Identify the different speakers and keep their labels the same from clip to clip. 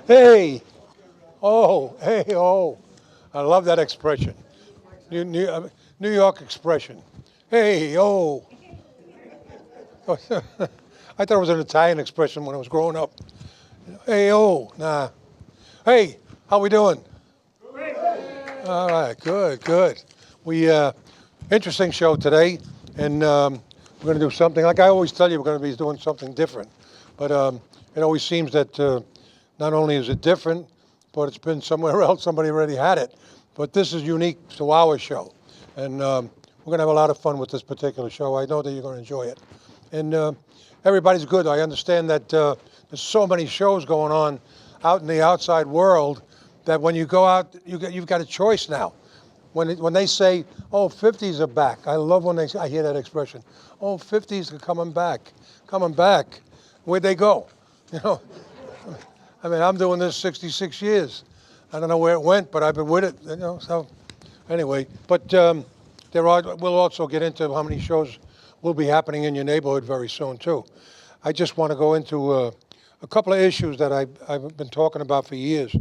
Speaker 1: Hey, oh, hey, oh. I love that expression. New York expression. Hey, oh. I thought it was an Italian expression when I was growing up. Hey, oh, nah. Hey, how we doing? All right, good, good. We interesting show today, and we're going to do something like I always tell you. We're going to be doing something different, but it always seems that not only is it different, but it's been somewhere else. Somebody already had it, but this is unique to our show, and we're going to have a lot of fun with this particular show. I know that you're going to enjoy it, and everybody's good. I understand that there's so many shows going on out in the outside world that when you go out, you've got a choice now. When they say, "Oh, 50s are back," I love when I hear that expression. "Oh, 50s are coming back, coming back." Where'd they go? You know, I mean, I'm doing this 66 years. I don't know where it went, but I've been with it. You know, so anyway. But we'll also get into how many shows will be happening in your neighborhood very soon too. I just want to go into a couple of issues that I've been talking about for years,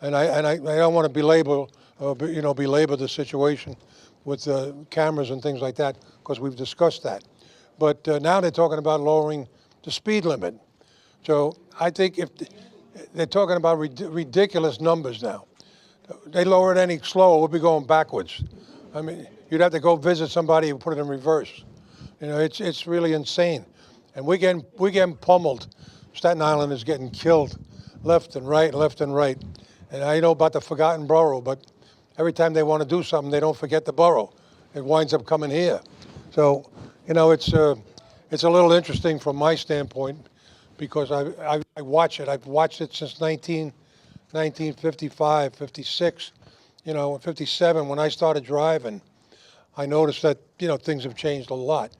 Speaker 1: and I don't want to belabor the situation with cameras and things like that, because we've discussed that. But now they're talking about lowering the speed limit. So I think if they're talking about ridiculous numbers now, they lower it any slower, we'll be going backwards. I mean, you'd have to go visit somebody and put it in reverse. You know, it's really insane, and we're getting pummeled. Staten Island is getting killed, left and right, left and right. And I know about the forgotten borough, but every time they want to do something, they don't forget the borough. It winds up coming here. So, you know, it's a little interesting from my standpoint, because I watch it. I've watched it since 1955, 56, you know, 57. When I started driving, I noticed that, you know, things have changed a lot.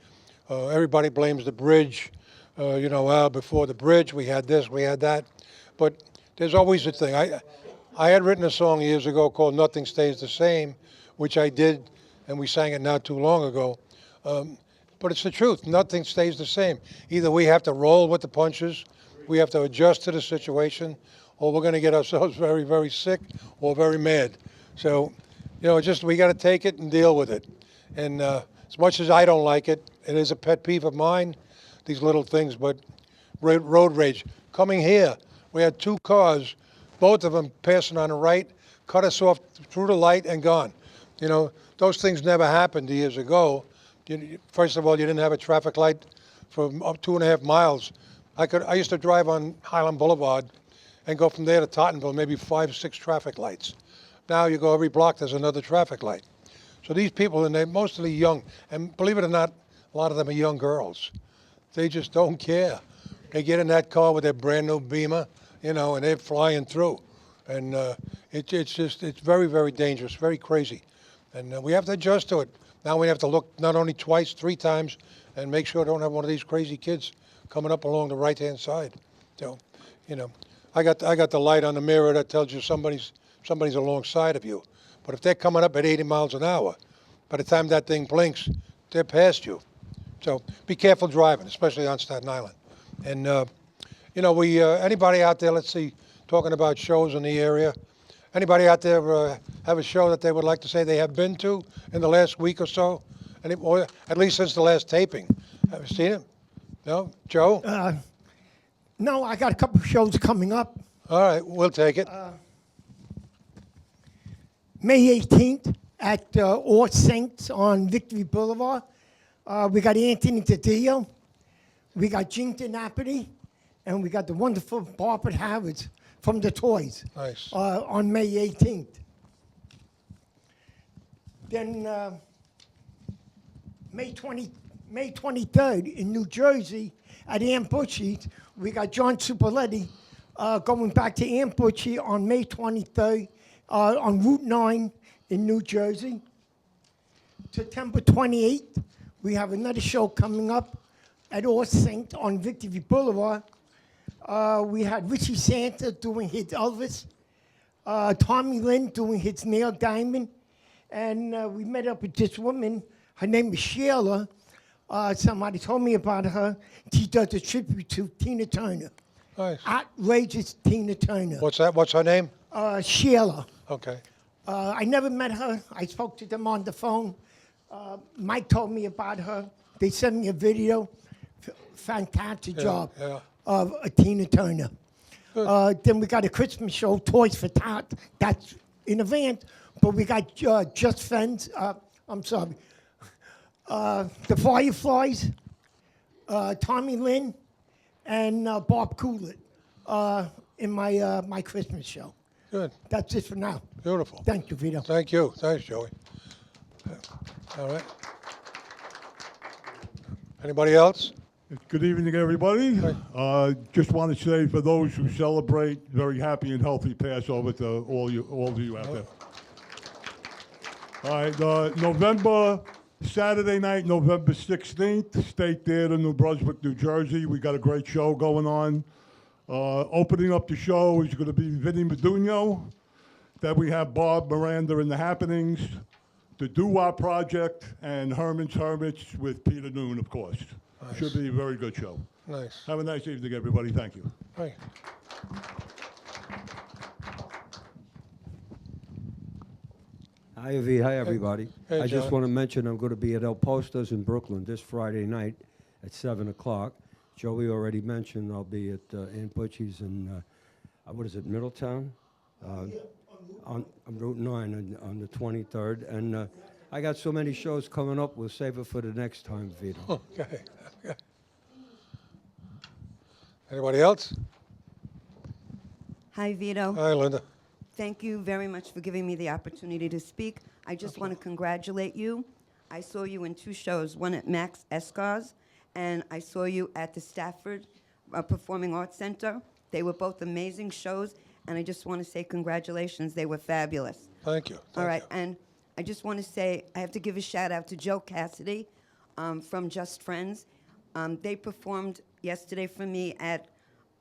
Speaker 1: Everybody blames the bridge. Before the bridge, we had this, we had that. But there's always a thing. I had written a song years ago called "Nothing Stays the Same," which I did, and we sang it not too long ago. But it's the truth. Nothing stays the same. Either we have to roll with the punches, we have to adjust to the situation, or we're going to get ourselves very, very sick or very mad. So, you know, we got to take it and deal with it. And as much as I don't like it, it is a pet peeve of mine, these little things. But road rage. Coming here, we had two cars, both of them passing on the right, cut us off through the light and gone. You know, those things never happened years ago. First of all, you didn't have a traffic light for up 2.5 miles. I used to drive on Highland Boulevard and go from there to Tottenville, maybe 5, 6 traffic lights. Now you go every block, there's another traffic light. So these people, and they're mostly young, and believe it or not, a lot of them are young girls. They just don't care. They get in that car with their brand new Beamer, you know, and they're flying through. And it's very, very dangerous, very crazy. And we have to adjust to it. Now we have to look not only twice, 3 times, and make sure I don't have one of these crazy kids coming up along the right-hand side. So, you know, I got the light on the mirror that tells you somebody's alongside of you. But if they're coming up at 80 miles an hour, by the time that thing blinks, they're past you. So be careful driving, especially on Staten Island. And, you know, anybody out there, let's see, talking about shows in the area, anybody out there have a show that they would like to say they have been to in the last week or so? Or at least since the last taping. Have you seen it? No? Joe?
Speaker 2: No, I got a couple of shows coming up.
Speaker 1: All right, we'll take it.
Speaker 2: May 18th at All Saints on Victory Boulevard. We got Anthony DiDio. We got Gene DiNapoli. And we got the wonderful Barbara Harrods from the Toys.
Speaker 1: Nice.
Speaker 2: On May 18th. Then May 23rd in New Jersey at Ambucci's, we got John Cipoletti going back to Ambucci on May 23rd on Route 9 in New Jersey. September 28th, we have another show coming up at All Saints on Victory Boulevard. We had Richie Santa doing his Elvis, Tommy Lynn doing his Neil Diamond, and we met up with this woman. Her name is Sheila. Somebody told me about her. She does a tribute to Tina Turner.
Speaker 1: Nice.
Speaker 2: Outrageous Tina Turner.
Speaker 1: What's that? What's her name?
Speaker 2: Sheila.
Speaker 1: Okay.
Speaker 2: I never met her. I spoke to them on the phone. Mike told me about her. They sent me a video. Fantastic job
Speaker 1: yeah.
Speaker 2: of Tina Turner. Then we got a Christmas show, Toys for Tot. That's in advance. But we got Just Friends. I'm sorry. The Fireflies, Tommy Lynn, and Bob Coolett in my Christmas show.
Speaker 1: Good.
Speaker 2: That's it for now.
Speaker 1: Beautiful.
Speaker 2: Thank you, Vito.
Speaker 1: Thank you. Thanks, Joey. All right. Anybody else?
Speaker 3: Good evening, everybody. Just want to say, for those who celebrate, very happy and healthy Passover to all of you out there. All right, Saturday night, November 16th, State Theater, New Brunswick, New Jersey. We got a great show going on. Opening up the show is going to be Vinny Medugno. Then we have Bob Miranda in the Happenings, the Doo-Wop Project, and Herman's Hermits with Peter Noon, of course.
Speaker 1: Nice.
Speaker 3: Should be a very good show.
Speaker 1: Nice.
Speaker 3: Have a nice evening, everybody. Thank you.
Speaker 1: Hey.
Speaker 4: Hi, Avi. Hi, everybody.
Speaker 1: Hey,
Speaker 4: I just
Speaker 1: John.
Speaker 4: want to mention I'm going to be at El Posto's in Brooklyn this Friday night at 7 o'clock. Joey already mentioned I'll be at Aunt Butchie's in, what is it, Middletown? On Route 9 on the 23rd. And I got so many shows coming up, we'll save it for the next time, Vito.
Speaker 1: Okay. Anybody else?
Speaker 5: Hi, Vito.
Speaker 1: Hi, Linda.
Speaker 5: Thank you very much for giving me the opportunity to speak. I just want to congratulate you. I saw you in 2 shows, one at Max Escar's, and I saw you at the Stafford Performing Arts Center. They were both amazing shows, and I just want to say congratulations. They were fabulous.
Speaker 1: Thank you.
Speaker 5: All right, and I just want to say I have to give a shout out to Joe Cassidy from Just Friends. They performed yesterday for me at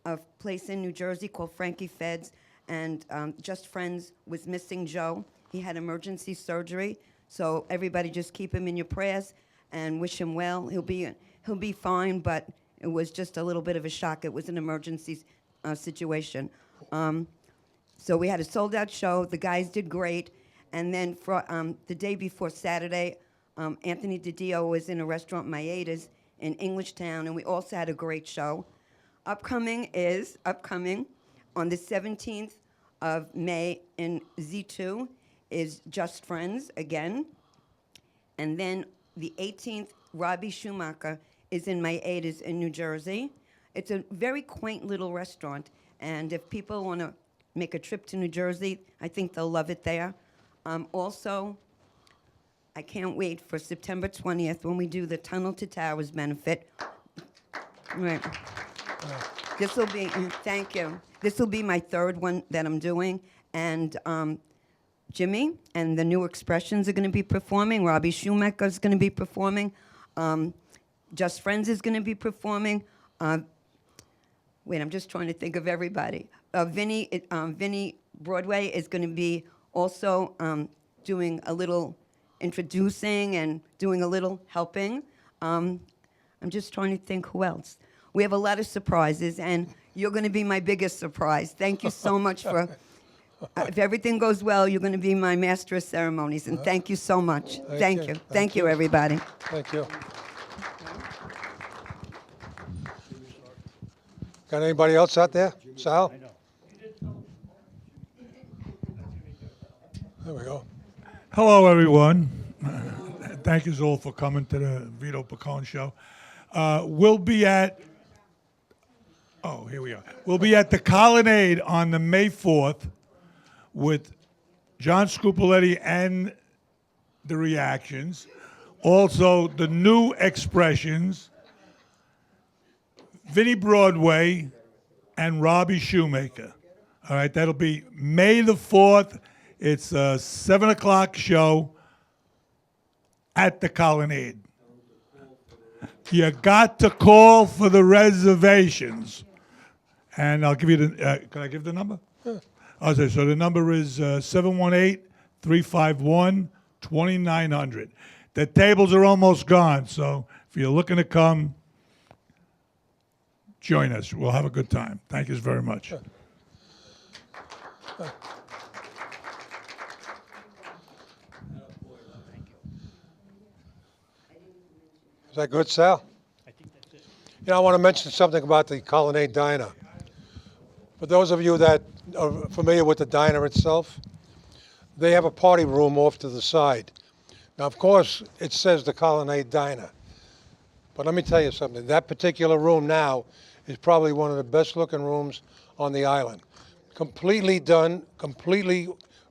Speaker 5: a place in New Jersey called Frankie Fed's, and Just Friends was missing Joe. He had emergency surgery, so everybody just keep him in your prayers and wish him well. He'll be fine, but it was just a little bit of a shock. It was an emergency situation. So we had a sold-out show. The guys did great. And then for the day before Saturday, Anthony DiDio was in a restaurant, Maeda's, in Englishtown, and we also had a great show. Upcoming on the 17th of May in Z2 is Just Friends again. And then the 18th, Robbie Schumacher is in Maeda's in New Jersey. It's a very quaint little restaurant, and if people want to make a trip to New Jersey, I think they'll love it there. Also, I can't wait for September 20th when we do the Tunnel to Towers benefit. Right. This will be, thank you. This will be my 3rd one that I'm doing. And Jimmy and the New Expressions are going to be performing. Robbie Schumacher is going to be performing. Just Friends is going to be performing. Wait, I'm just trying to think of everybody. Vinny Broadway is going to be also doing a little introducing and doing a little helping. I'm just trying to think who else. We have a lot of surprises, and you're going to be my biggest surprise. Thank you so much for, if everything goes well, you're going to be my master of ceremonies, and thank you so much. Thank you. Thank you, everybody.
Speaker 1: Thank you. Got anybody else out there? Sal? There we go.
Speaker 6: Hello, everyone. Thank you all for coming to the Vito Picone show. We'll be at, here we are. We'll be at the Colonnade on the May 4th with John Scupoletti and the Reactions. Also, the New Expressions, Vinny Broadway, and Robbie Shoemaker. All right, that'll be May the 4th. It's a 7 o'clock show at the Colonnade. You got to call for the reservations. And I'll give you the, can I give the number?
Speaker 1: Yeah.
Speaker 6: Okay, so the number is 718-351-2900. The tables are almost gone, so if you're looking to come, join us. We'll have a good time. Thank you very much.
Speaker 1: Is that good, Sal? You know, I want to mention something about the Colonnade Diner. For those of you that are familiar with the diner itself, they have a party room off to the side. Now, of course, it says the Colonnade Diner. But let me tell you something. That particular room now is probably one of the best looking rooms on the island. Completely done, completely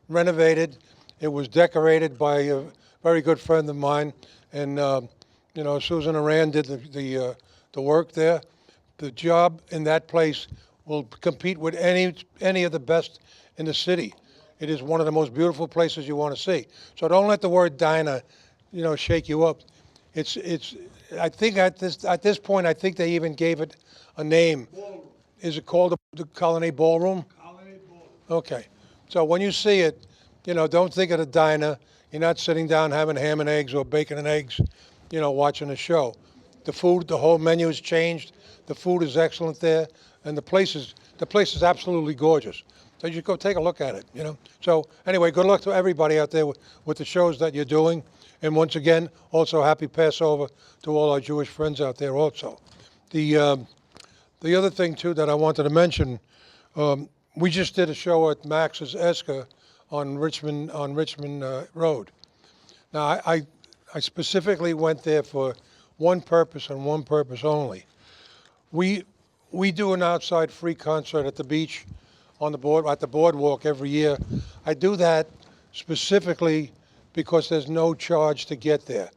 Speaker 1: renovated. It was decorated by a very good friend of mine. And, you know, Susan Aran did the work there. The job in that place will compete with any of the best in the city. It is one of the most beautiful places you want to see. So don't let the word diner, you know, shake you up. It's. I think at this point, I think they even gave it a name. Ballroom. Is it called the Colonnade Ballroom?
Speaker 6: Colonnade Ballroom.
Speaker 1: Okay. So when you see it, you know, don't think of the diner. You're not sitting down having ham and eggs or bacon and eggs, you know, watching a show. The food, the whole menu has changed. The food is excellent there, and the place is absolutely gorgeous. So you go take a look at it, you know. So anyway, good luck to everybody out there with the shows that you're doing. And once again, also happy Passover to all our Jewish friends out there also. The other thing too that I wanted to mention, we just did a show at Max's Eska on Richmond Road. Now I specifically went there for one purpose and one purpose only. We do an outside free concert at the beach at the boardwalk every year. I do that specifically because there's no charge to get there.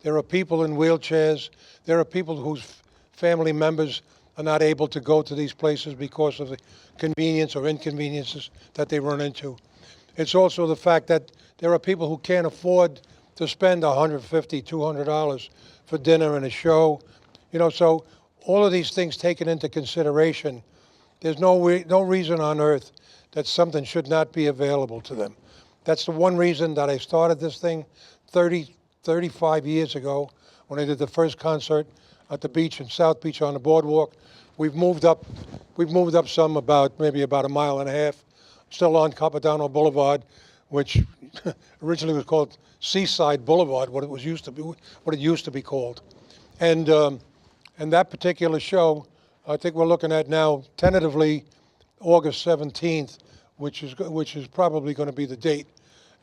Speaker 1: There are people in wheelchairs. There are people whose family members are not able to go to these places because of the convenience or inconveniences that they run into. It's also the fact that there are people who can't afford to spend $150, $200 for dinner and a show. You know, so all of these things taken into consideration, there's no reason on earth that something should not be available to them. That's the one reason that I started this thing 35 years ago when I did the first concert at the beach in South Beach on the boardwalk. We've moved up some maybe about a mile and a half, still on Capodanno Boulevard, which originally was called Seaside Boulevard, what it used to be called. And that particular show, I think we're looking at now tentatively August 17th, which is probably going to be the date.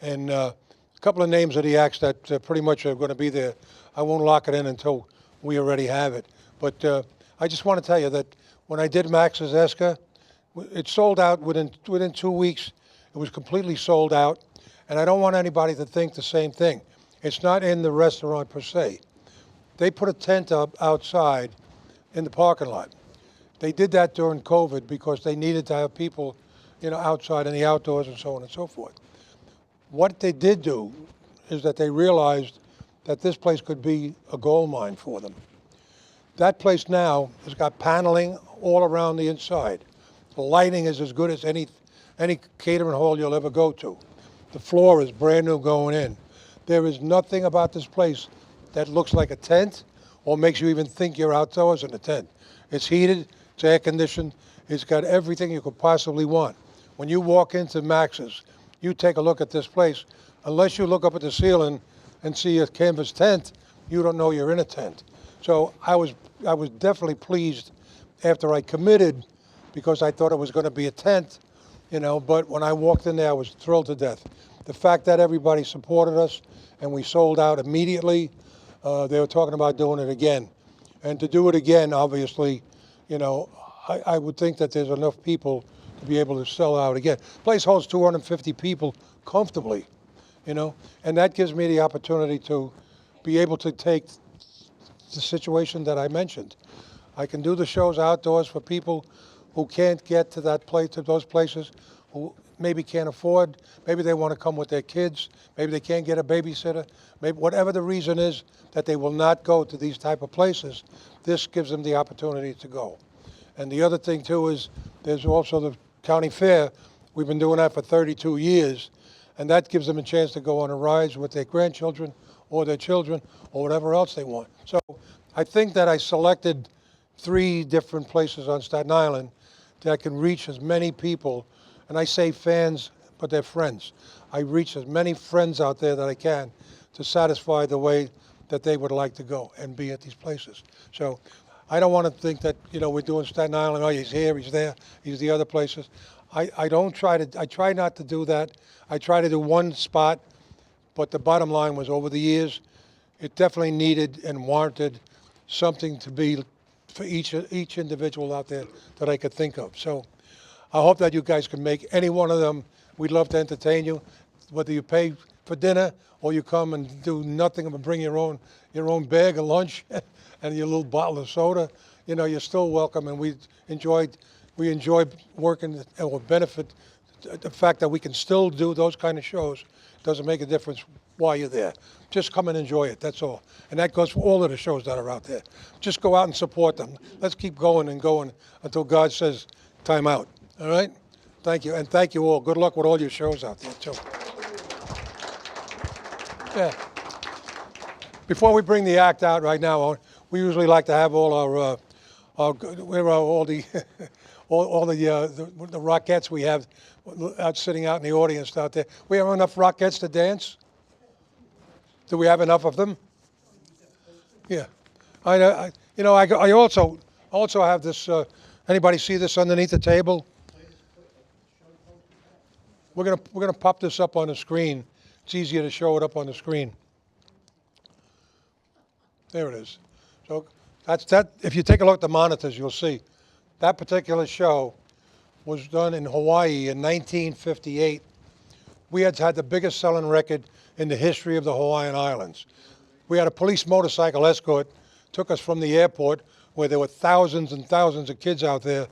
Speaker 1: And a couple of names of the acts that pretty much are going to be there. I won't lock it in until we already have it. But I just want to tell you that when I did Max's Eska, it sold out within 2 weeks. It was completely sold out. And I don't want anybody to think the same thing. It's not in the restaurant per se. They put a tent up outside in the parking lot. They did that during COVID because they needed to have people, you know, outside in the outdoors and so on and so forth. What they did do is that they realized that this place could be a gold mine for them. That place now has got paneling all around the inside. The lighting is as good as any catering hall you'll ever go to. The floor is brand new going in. There is nothing about this place that looks like a tent or makes you even think you're outdoors in a tent. It's heated, it's air conditioned, it's got everything you could possibly want. When you walk into Max's, you take a look at this place, unless you look up at the ceiling and see a canvas tent, you don't know you're in a tent. So I was definitely pleased after I committed because I thought it was going to be a tent, you know, but when I walked in there, I was thrilled to death. The fact that everybody supported us and we sold out immediately, they were talking about doing it again. And to do it again, obviously, you know, I would think that there's enough people to be able to sell out again. The place holds 250 people comfortably, you know, and that gives me the opportunity to be able to take the situation that I mentioned. I can do the shows outdoors for people who can't get to those places, who maybe can't afford, maybe they want to come with their kids, maybe they can't get a babysitter, maybe whatever the reason is that they will not go to these type of places, this gives them the opportunity to go. And the other thing too is there's also the county fair. We've been doing that for 32 years, and that gives them a chance to go on a ride with their grandchildren or their children or whatever else they want. So I think that I selected 3 different places on Staten Island that can reach as many people, and I say fans, but they're friends. I reach as many friends out there that I can to satisfy the way that they would like to go and be at these places. So I don't want to think that, we're doing Staten Island, oh, he's here, he's there, he's the other places. I try not to do that. I try to do one spot, but the bottom line was over the years, it definitely needed and warranted something to be for each individual out there that I could think of. So I hope that you guys can make any one of them. We'd love to entertain you, whether you pay for dinner or you come and do nothing but bring your own bag of lunch and your little bottle of soda. You're still welcome, and we enjoy working and will benefit the fact that we can still do those kind of shows. Doesn't make a difference while you're there. Just come and enjoy it, that's all. And that goes for all of the shows that are out there. Just go out and support them. Let's keep going and going until God says time out, all right? Thank you, and thank you all. Good luck with all your shows out there, too. Yeah. Before we bring the act out right now, we usually like to have all our all the all the Rockettes we have sitting out in the audience out there. We have enough Rockettes to dance? Do we have enough of them? Yeah. I also have this. Anybody see this underneath the table? We're gonna pop this up on the screen. It's easier to show it up on the screen. There it is. So that's that. If you take a look at the monitors, you'll see that particular show was done in Hawaii in 1958. We had the biggest selling record in the history of the Hawaiian Islands. We had a police motorcycle escort, took us from the airport where there were thousands and thousands of kids out there.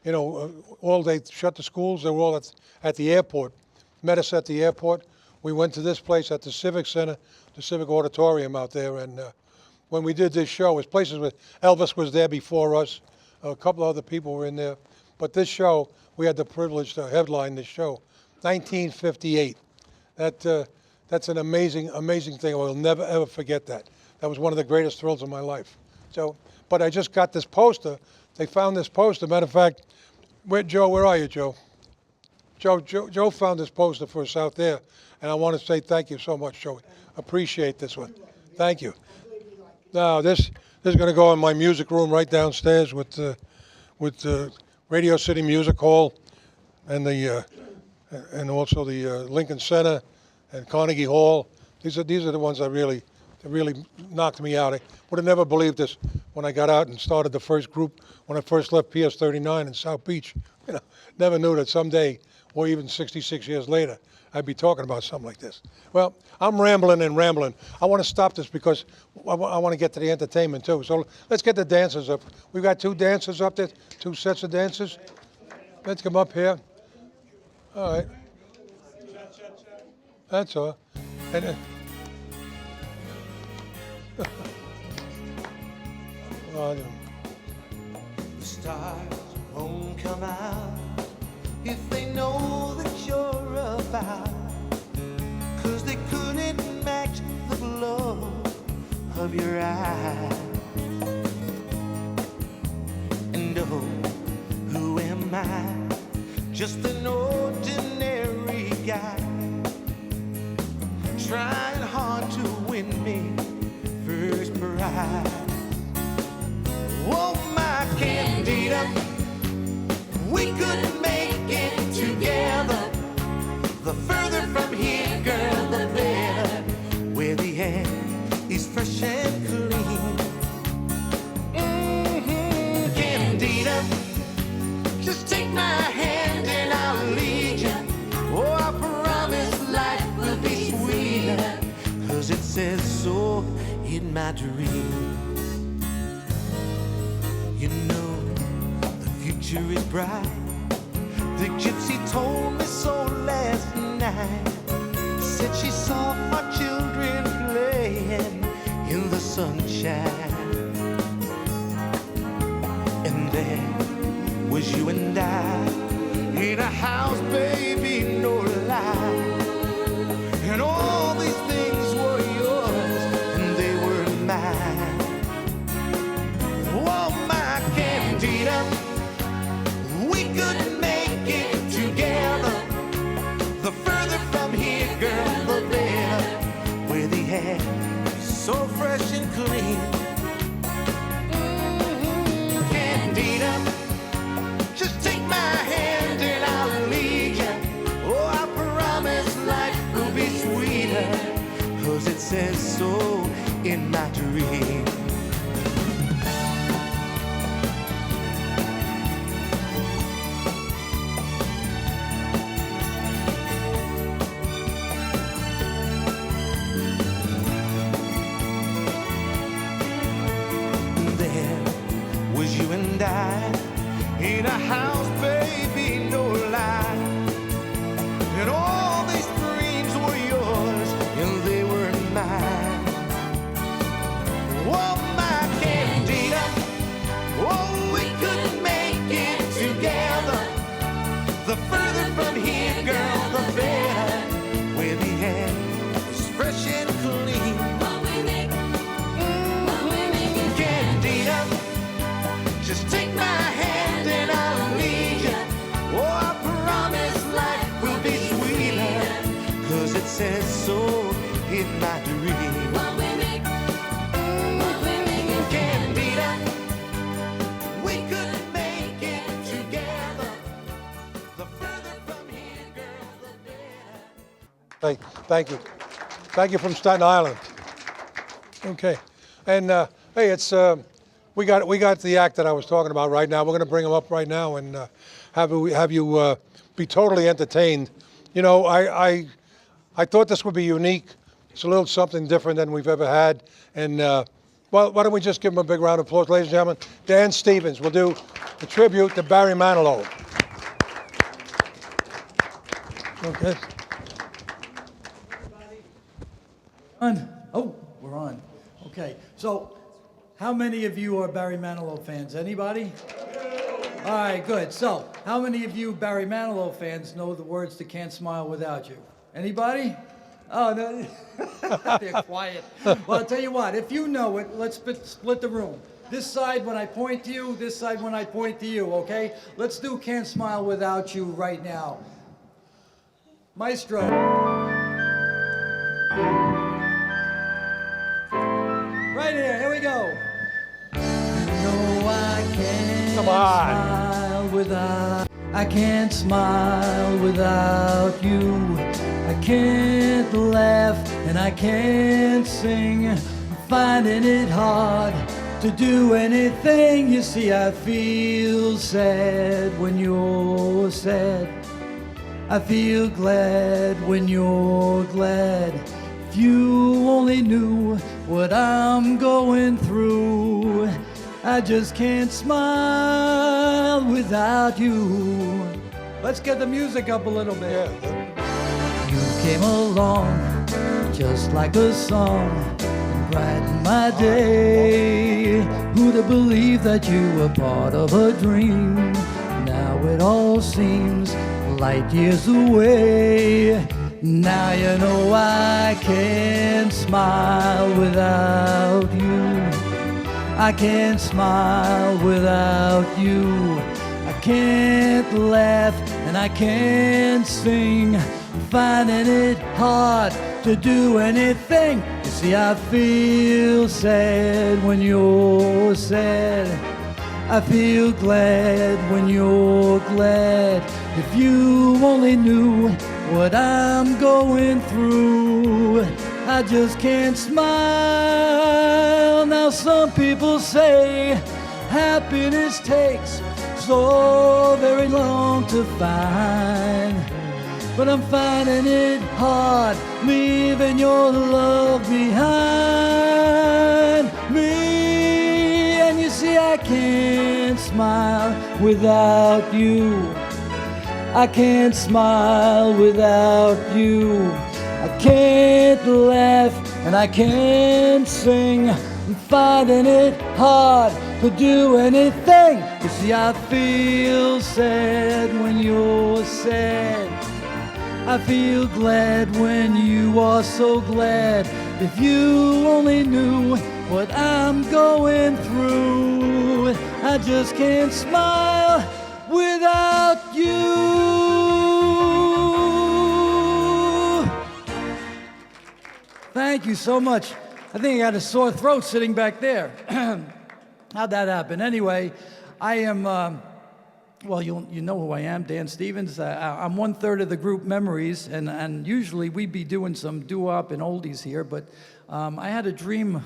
Speaker 1: All they shut the schools, they were all at the airport. Met us at the airport. We went to this place at the Civic Center, the Civic Auditorium out there, and when we did this show, it was places where Elvis was there before us, a couple other people were in there, but this show, we had the privilege to headline this show, 1958. That's an amazing, amazing thing. I will never, ever forget that. That was one of the greatest thrills of my life. So, but I just got this poster. They found this poster. Matter of fact, where are you, Joe? Joe found this poster for us out there, and I want to say thank you so much, Joe. Appreciate this one. Thank you. Now, this is going to go in my music room right downstairs with Radio City Music Hall and also the Lincoln Center and Carnegie Hall. These are the ones that really knocked me out. I would have never believed this when I got out and started the first group when I first left PS 39 in South Beach. Never knew that someday, or even 66 years later, I'd be talking about something like this. Well, I'm rambling and rambling. I want to stop this because I want to get to the entertainment too. So let's get the dancers up. We've got 2 dancers up there, 2 sets of dancers. Let's come up here. All right. That's all. And
Speaker 7: The stars won't come out if they know that you're about, 'cause they couldn't match the glow of your eyes. And oh, who am I? Just an ordinary guy, trying hard to win me first prize. Oh, my Candida, we could make it together. The further from here, girl, the better. Where the air is fresh and clean. Candida, just take my hand and I'll lead you. Oh, I promise life will be sweeter, 'cause it says so in my dreams. You know, the future is bright. The gypsy told me so last night. Said she saw our children playing in the sunshine. And there was you and I in a house, baby, no lie. And all these things were yours and they were mine. Oh, my God. says so in my dream. There was you and I in a house, baby, no lie. And all these dreams were yours, and they were mine. Oh, my Candida, oh, we could make it together. The further from here, girl, the better. Where the air is fresh and clean. Candida, just take my hand and I'll lead you. Oh, I promise life will be sweeter, 'cause it says so in my dream. Candida, we could make it together. The further from here, girl, the better.
Speaker 1: Thank you. Thank you from Staten Island. Okay. And hey, it's we got the act that I was talking about right now. We're going to bring them up right now and have you be totally entertained. You know, I thought this would be unique. It's a little something different than we've ever had. And well, why don't we just give him a big round of applause, ladies and gentlemen? Dan Stevens will do a tribute to Barry Manilow. Okay.
Speaker 8: On? Oh, we're on. Okay, so how many of you are Barry Manilow fans? Anybody? All right, good. So, how many of you Barry Manilow fans know the words to Can't Smile Without You? Anybody? Oh, no. They're quiet. Well, I'll tell you what, if you know it, let's split the room. This side when I point to you, this side when I point to you, okay? Let's do Can't Smile Without You right now. Maestro. Right here we go. No, I can't
Speaker 1: Come on.
Speaker 8: smile without. I can't smile without you. I can't laugh and I can't sing. I'm finding it hard to do anything. You see, I feel sad when you're sad. I feel glad when you're glad. If you only knew what I'm going through, I just can't smile without you. Let's get the music up a little bit.
Speaker 1: Yeah.
Speaker 8: You came along just like a song and brightened my day. Who'd have believed that you were part of a dream? Now it all seems light years away. Now you know I can't smile without you. I can't smile without you. I can't laugh and I can't sing. I'm finding it hard to do anything. You see, I feel sad when you're sad. I feel glad when you're glad. If you only knew what I'm going through, I just can't smile. Now some people say happiness takes so very long to find, but I'm finding it hard leaving your love behind me. And you see, I can't smile without you. I can't smile without you. I can't laugh and I can't sing. I'm finding it hard to do anything. You see, I feel sad when you're sad. I feel glad when you are so glad. If you only knew what I'm going through, I just can't smile without you. Thank you so much. I think I got a sore throat sitting back there. How'd that happen? Anyway, I am Well, you know who I am, Dan Stevens. I'm 1/3 of the group Memories, and usually we'd be doing some doo-wop and oldies here, but I had a dream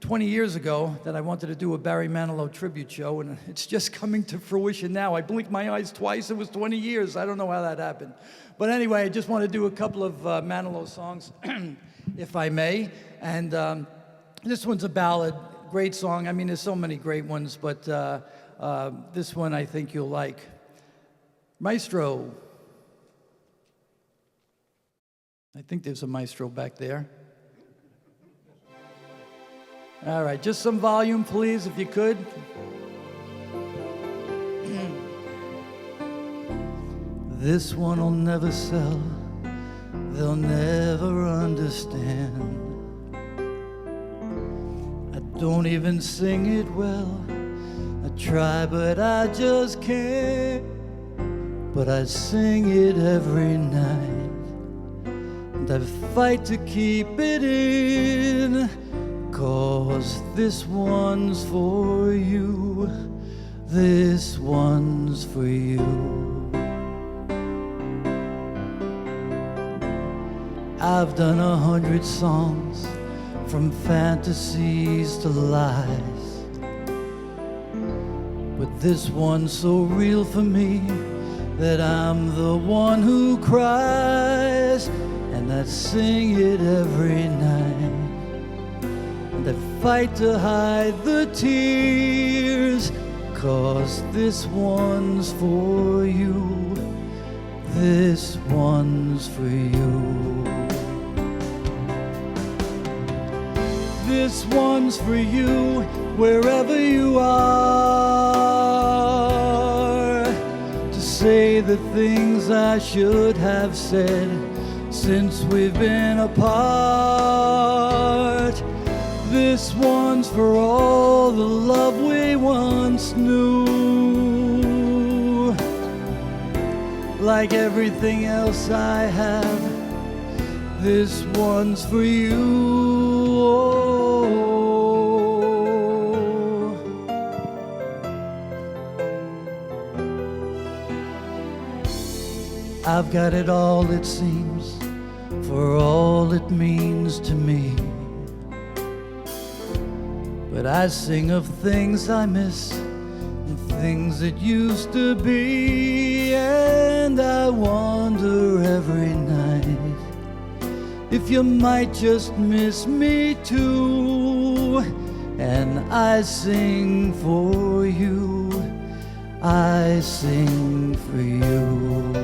Speaker 8: 20 years ago that I wanted to do a Barry Manilow tribute show, and it's just coming to fruition now. I blinked my eyes twice, it was 20 years. I don't know how that happened. But anyway, I just want to do a couple of Manilow songs, if I may. And this one's a ballad, great song. I mean, there's so many great ones, but this one I think you'll like. Maestro. I think there's a maestro back there. All right, just some volume, please, if you could. This one will never sell, they'll never understand. I don't even sing it well, I try but I just can't. But I sing it every night, and I fight to keep it in. 'Cause this one's for you, this one's for you. I've done 100 songs, from fantasies to lies, but this one's so real for me that I'm the one who cries, and I sing it every night. I fight to hide the tears, 'cause this one's for you, this one's for you. This one's for you, wherever you are, to say the things I should have said since we've been apart. This one's for all the love we once knew. Like everything else I have, this one's for you. I've got it all, it seems, for all it means to me. But I sing of things I miss and things that used to be, and I wonder every night if you might just miss me too. And I sing for you, I sing for you.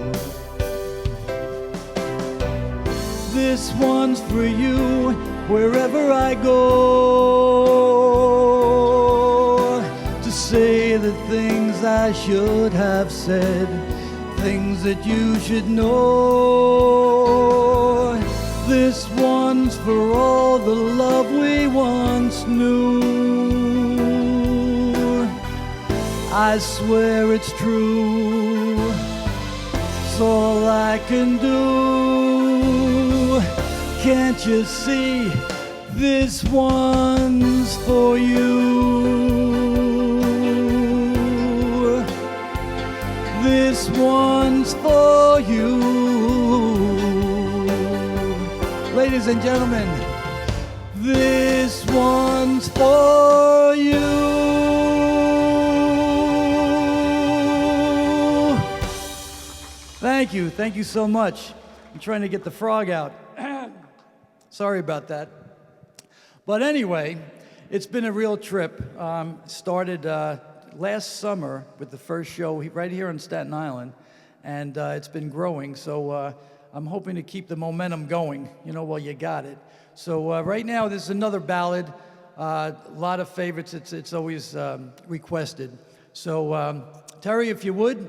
Speaker 8: This one's for you, wherever I go, to say the things I should have said, things that you should know. This one's for all the love we once knew. I swear it's true, it's all I can do. Can't you see, this one's for you, this one's for you. Ladies and gentlemen, this one's for you. Thank you so much. I'm trying to get the frog out. Sorry about that. But anyway, it's been a real trip. Started last summer with the first show right here on Staten Island, and it's been growing. So I'm hoping to keep the momentum going, while you got it. So right now, this is another ballad. A lot of favorites. It's always requested. So Terry, if you would.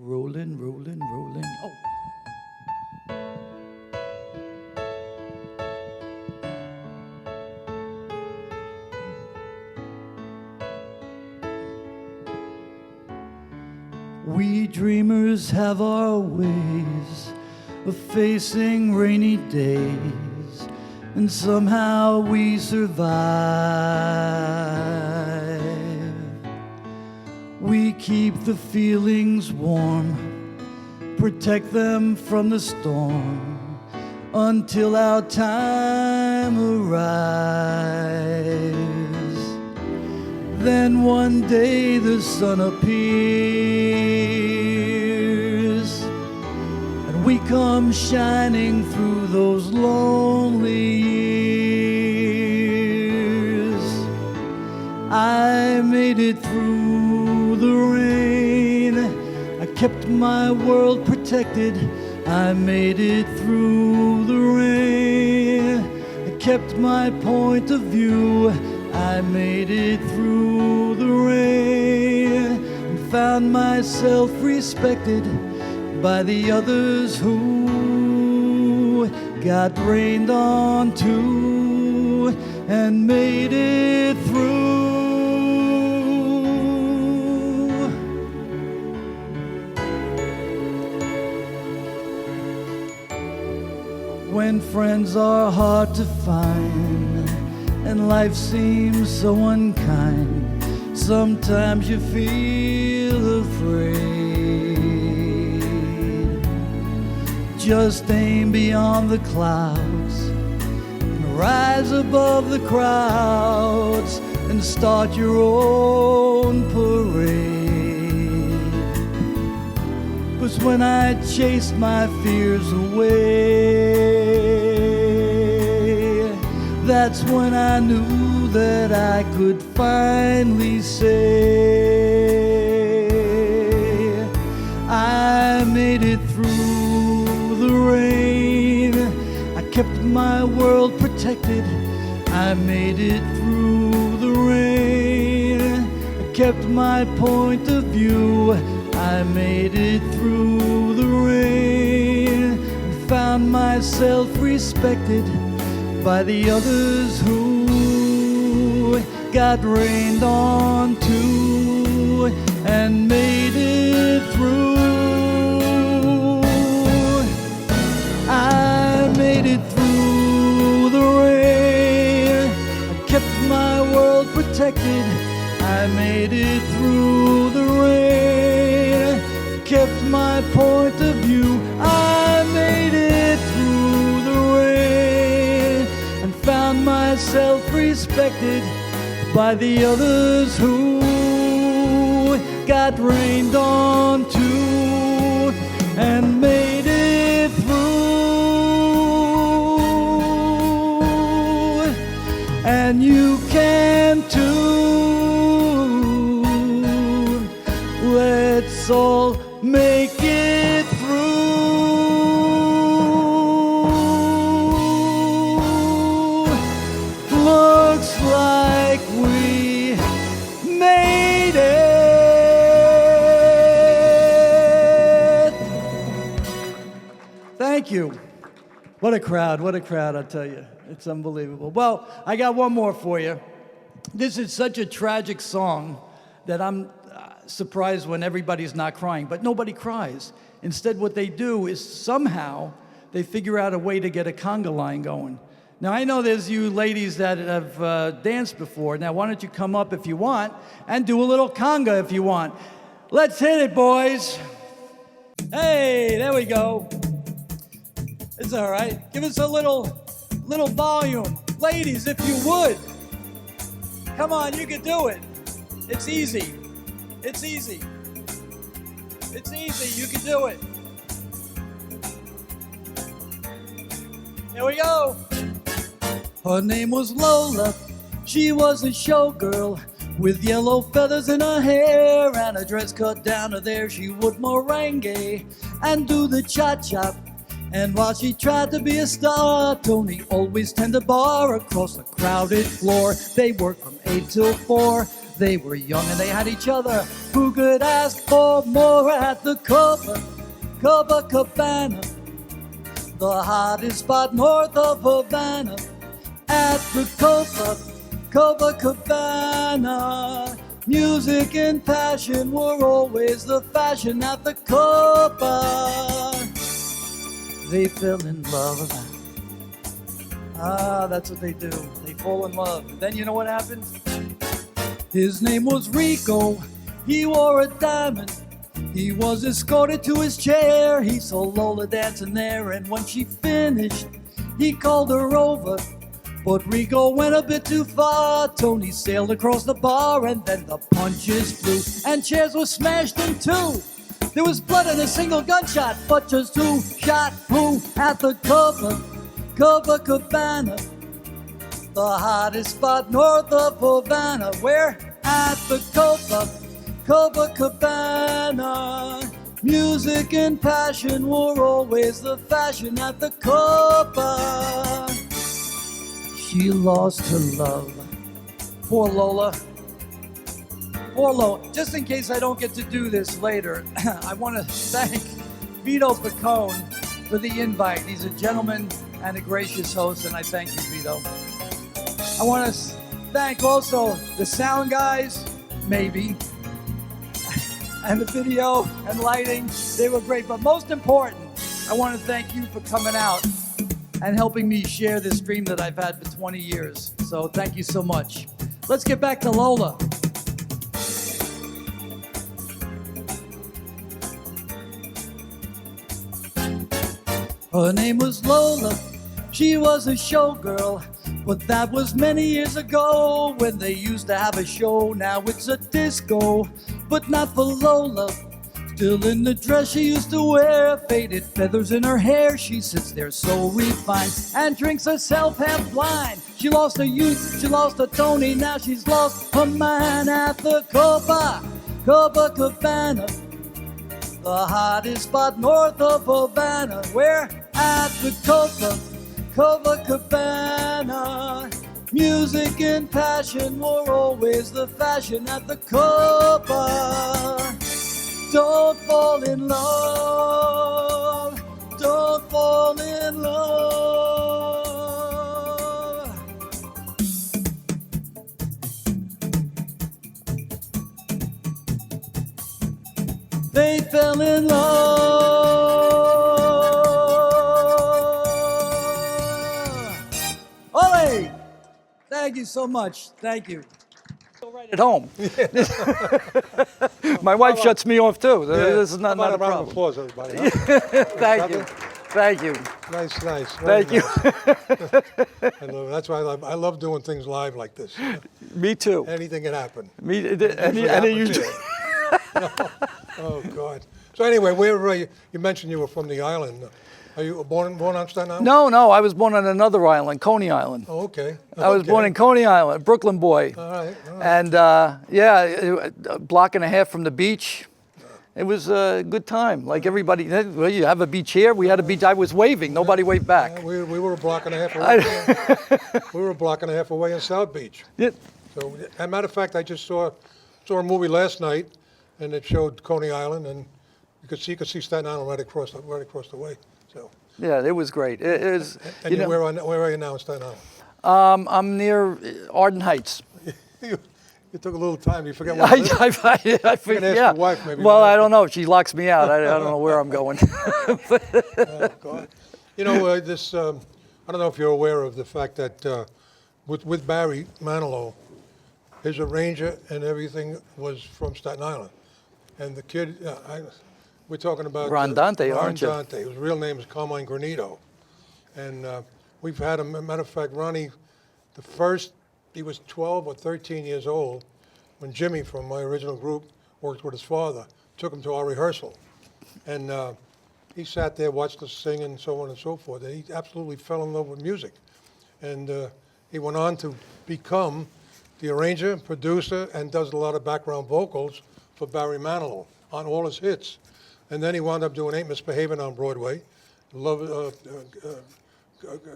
Speaker 8: Rolling, rolling, rolling. Oh. We dreamers have our ways of facing rainy days and somehow we survive. We keep the feelings warm, protect them from the storm, until our time arrives. Then one day the sun appears, and we come shining through those lonely years. I made it through the rain, I kept my world protected. I made it through the rain, I kept my point of view. I made it through the rain and found myself respected by the others who got rained on too and made it through. When friends are hard to find and life seems so unkind, sometimes you feel afraid. Just aim beyond the clouds and rise above the crowds and start your own parade. 'Cause when I chased my fears away, that's when I knew that I could finally say, I made it through the rain, I kept my world protected. I made it through the rain, I kept my point of view. I made it through the rain and found myself respected by the others who got rained on too and made it through. I made it through the rain, I kept my world protected. I made it through the rain, kept my point of view. I made it through the rain and found myself respected by the others who got rained on too and made it through. And you can too. Let's all make it through. Looks like we made it. Thank you. What a crowd, I tell you. It's unbelievable. Well, I got one more for you. This is such a tragic song that I'm surprised when everybody's not crying, but nobody cries. Instead, what they do is somehow they figure out a way to get a conga line going. Now, I know there's you ladies that have danced before. Now, why don't you come up if you want and do a little conga if you want. Let's hit it, boys. Hey, there we go. It's all right. Give us a little volume. Ladies, if you would. Come on, you can do it. It's easy. It's easy. It's easy. You can do it. Here we go. Her name was Lola. She was a showgirl with yellow feathers in her hair and a dress cut down to there. She would merengue and do the cha-cha. And while she tried to be a star, Tony always tended bar across the crowded floor. They worked from 8 till 4. They were young and they had each other. Who could ask for more at the Copacabana, the hottest spot north of Havana? At the Copacabana, music and passion were always the fashion at the Copa. They fell in love Ah, that's what they do. They fall in love. Then you know what happens? His name was Rico. He wore a diamond. He was escorted to his chair. He saw Lola dancing there, and when she finished, he called her over. But Rico went a bit too far. Tony sailed across the bar, and then the punches flew, and chairs were smashed in two. There was blood and a single gunshot, but just who shot who at the Copacabana, the hottest spot north of Havana. Where? At the Copacabana. Music and passion were always the fashion at the Copa. She lost her love. Poor Lola. Poor Lola. Just in case I don't get to do this later, I want to thank Vito Picone for the invite. He's a gentleman and a gracious host, and I thank you, Vito. I want to thank also the sound guys, maybe, and the video and lighting. They were great, but most important, I want to thank you for coming out and helping me share this dream that I've had for 20 years. So thank you so much. Let's get back to Lola. Her name was Lola. She was a showgirl, but that was many years ago when they used to have a show. Now it's a disco, but not for Lola. Still in the dress she used to wear, faded feathers in her hair. She sits there so refined and drinks herself half blind. She lost her youth, she lost her Tony, now she's lost her mind at the Copacabana, the hottest spot north of Havana. Where? At the Copacabana. Music and passion were always the fashion at the Copa. Don't fall in love. Don't fall in love. They fell in love. Ole! Thank you so much. Thank you. Right at home. My wife shuts me off too. This is not a
Speaker 1: round of
Speaker 8: problem.
Speaker 1: applause, everybody. Huh?
Speaker 8: Thank you. Thank you.
Speaker 1: Nice, nice.
Speaker 8: Thank you.
Speaker 1: I love it. That's why I love doing things live like this.
Speaker 8: Me too.
Speaker 1: Anything can happen.
Speaker 8: Me,
Speaker 1: Usually happens here. Oh God. So anyway, where you mentioned you were from the island. Are you born on Staten Island?
Speaker 8: No. I was born on another island, Coney Island.
Speaker 1: Oh, okay.
Speaker 8: I was born in Coney Island, Brooklyn boy.
Speaker 1: All right.
Speaker 8: And a block and a half from the beach. It was a good time. Like everybody, well, you have a beach here. We had a beach. I was waving. Nobody waved back.
Speaker 1: We were a block and a half away. We were a block and a half away in South Beach.
Speaker 8: Yeah.
Speaker 1: So, as a matter of fact, I just saw a movie last night, and it showed Coney Island, and you could see Staten Island right across the way. So.
Speaker 8: Yeah, it was great. It was.
Speaker 1: And where are you now in Staten Island?
Speaker 8: I'm near Arden Heights.
Speaker 1: You took a little time. You forget what it is?
Speaker 8: I
Speaker 1: ask
Speaker 8: yeah.
Speaker 1: your wife maybe.
Speaker 8: Well, I don't know. She locks me out. I don't know where I'm going.
Speaker 1: Oh, God. You know, this. I don't know if you're aware of the fact that with Barry Manilow, his arranger and everything was from Staten Island, and the kid. We're talking about
Speaker 8: Ron Dante, aren't you?
Speaker 1: Ron Dante. His real name is Carmine Granito, and we've had him. Matter of fact, Ronnie, he was 12 or 13 years old when Jimmy from my original group worked with his father. Took him to our rehearsal, and he sat there, watched us sing, and so on and so forth. And he absolutely fell in love with music, and he went on to become the arranger, producer, and does a lot of background vocals for Barry Manilow on all his hits. And then he wound up doing Ain't Misbehavin' on Broadway.